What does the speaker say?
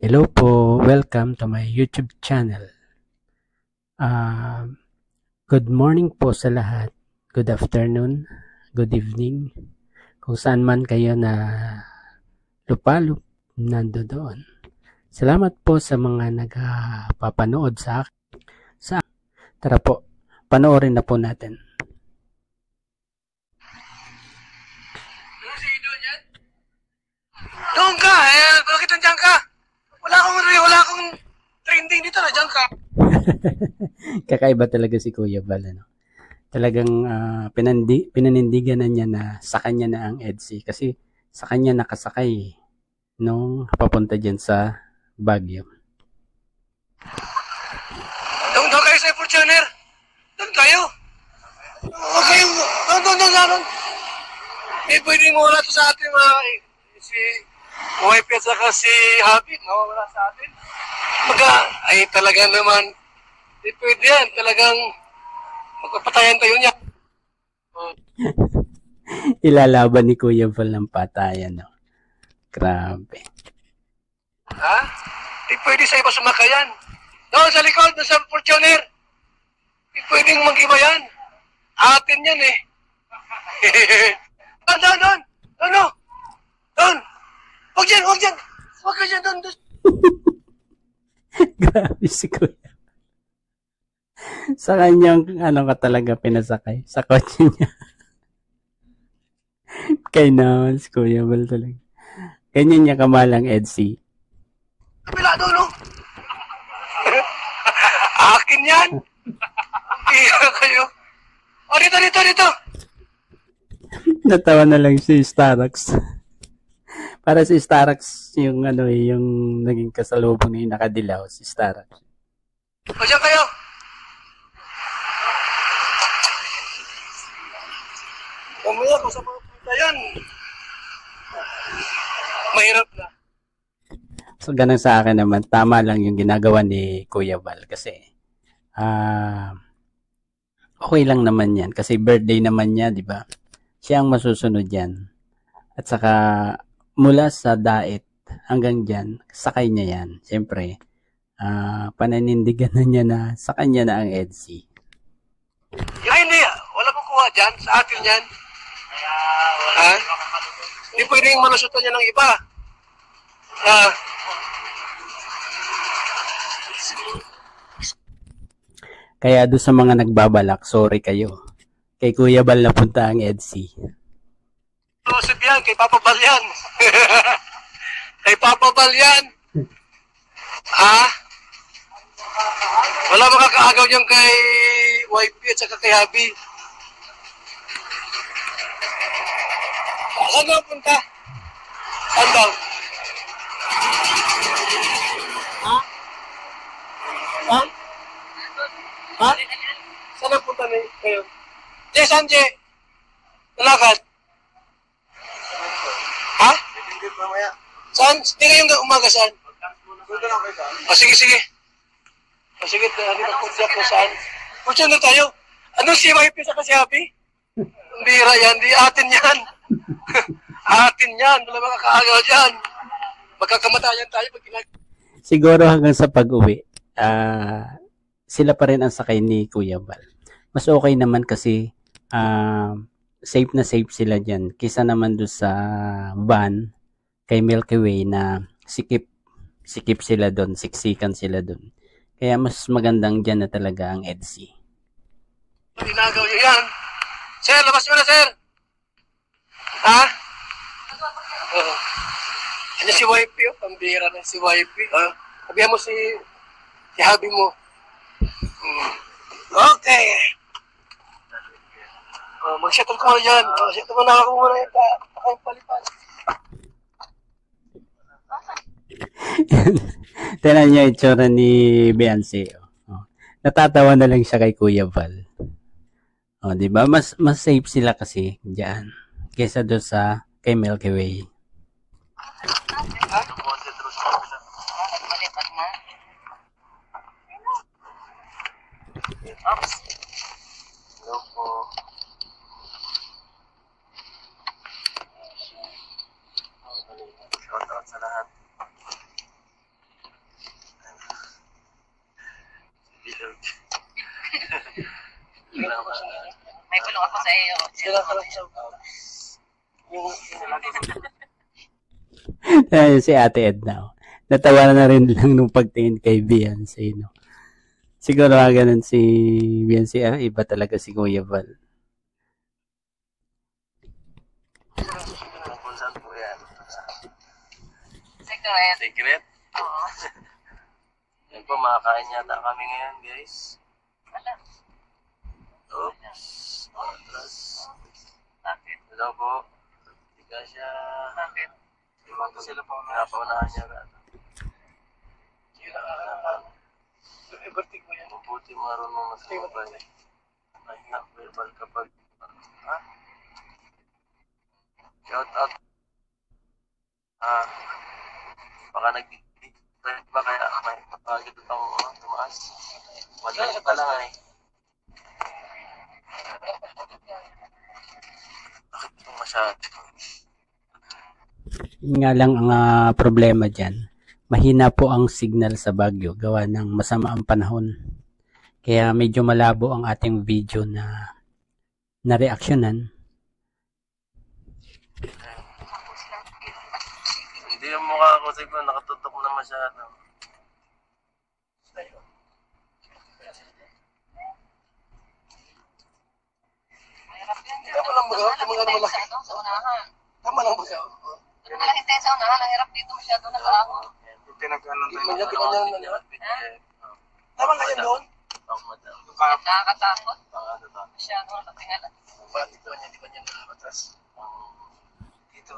Hello po, welcome to my YouTube channel. Ah, Good morning po sa lahat. Good afternoon, good evening. Kung saan man kayo na lupalop, nandoon. Salamat po sa mga nagpapanood sa akin. Tara po, panoorin na po natin. Ano si Idol yan? Doon ka! Bakit nandiyan ka? Wala akong trending dito, nandiyan ka. Kakaiba talaga si Kuya Bal, ano? Talagang pinanindigan na niya na sa kanya na ang EDSI kasi sa kanya nakasakay nung papunta dyan sa Baguio. Doon kayo sa Fortuner. Doon kayo. Huwag kayong... Doon. Eh, pwedeng mawala to sa atin mga... Si wife at saka si Happy, mawawala sa atin. Ay talaga naman. Di pwede yan. Talagang magpapatayan tayo niya. Ilalaban ni Kuya Val ng patayan, no? Grabe. Ha? Di pwede sa iba sumakayan. Doon sa likod, doon sa Fortuner. Di pwedeng mag-iba yan. Atin yan eh. Doon. Huwag dyan. Huwag ka dyan, doon. Grabe si Kuya. Sa kanyang ka talaga pinasakay. Sa kotse niya. Kaya naman si Kuya Val talaga. Ganyan niya kamalang EDSI. Kabila doon, no? Akin yan. Iya kayo. O, dito. Natawa na lang si Starax. Para si Starax yung yung naging kasalubong ni nakadilaw si Starax. O, dyan kayo. Mamaya, kung sa mga punta yan, mahirap na. So, ganun sa akin naman, tama lang yung ginagawa ni Kuya Val kasi okay lang naman yan kasi birthday naman niya, di ba? Siya ang masusunod yan. At saka mula sa daet hanggang dyan, sakay niya yan. Siyempre, pananindigan na niya na sa kanya na ang EDSI. Hindi. Wala kukuha dyan. Sa atin yan. Ha? Hindi pwedeng malusutan niya ng iba. Kaya doon sa mga nagbabalak, sorry kayo. Kay Kuya Val napunta ang EDSI. Lusot yan. Kay Papa Bal yan. Kay Papa Bal yan. Ha? Wala makakaagaw niyan kay wifey at saka kay hubby. Saan daw punta? Saan daw? Ha? Saan ang punta na kayo? Saan, Je? Nalakad? Ha? Saan? Hindi kayong umaga saan? Sige. Sige, nagpunta ko saan? Punta na tayo. Ano si wife sa kasi happy? Bira yan, di atin yan. Atin yan, wala makakaagaw dyan. Magkakamatayan tayo pag Siguro hanggang sa pag-uwi, sila pa rin ang sakay ni Kuya Val. Mas okay naman kasi safe na safe sila dyan. Kisa naman doon sa van kay Milky Way na sikip sila doon, siksikan sila doon. Kaya mas magandang dyan na talaga ang EDSI. Ginagaw nyo yan. Sir, labas mo na, sir. Ha? Ano si wifey, oh? Pambira na si wifey. Sabihan mo si hubby mo. Okay. Mag-shuttle ko dyan. Shuttle mo na ako muna yung palipan. Tignan niyo itsura ni Beyonce. Natatawa na lang siya kay Kuya Val. Di ba? Mas safe sila kasi diyan kaysa doon sa kay Milky Way. Hello po. Shout out sa lahat. tumulong ako sa iyo. Sila ka lang siya. Yung Ayun, si Ate Edna. Natawa na rin lang nung pagtingin kay Beyonce, no? Siguro ganun si Beyonce, iba talaga si Kuya Val. kung saan po yan. Secret. Secret? Oo. Yan po, makakain yata kami ngayon, guys. Wala. Oops. Atras. Bakit? Hello po. Hindi ka siya... Bakit? Sila po pinapaunahan niya ka. Sila ka. Ibertik mo yan. Mabuti marunong masumabay. Ay, verbal kapag... Ha? Shout out. Baka nag-drive ba kaya may kapagod itong tumaas? Madali pa lang eh. Bakit itong masyado? Yun nga lang ang problema dyan. Mahina po ang signal sa Baguio gawa ng masama ang panahon. Kaya medyo malabo ang ating video na reaksyonan. Hindi yung mukha ko siguro nakatutok na masyado. Mahirap yan. Tama lang ba? Ang malaki tayo sa unahan. Tama lang ba siya? Ang malaki tayo sa unahan. Ang hirap dito masyado nag-aahon. Pinag-ano tayo. Tama nga yan doon? Nakakatakot. Masyado nakatingala. Bakit di ba niya nakatas? Dito.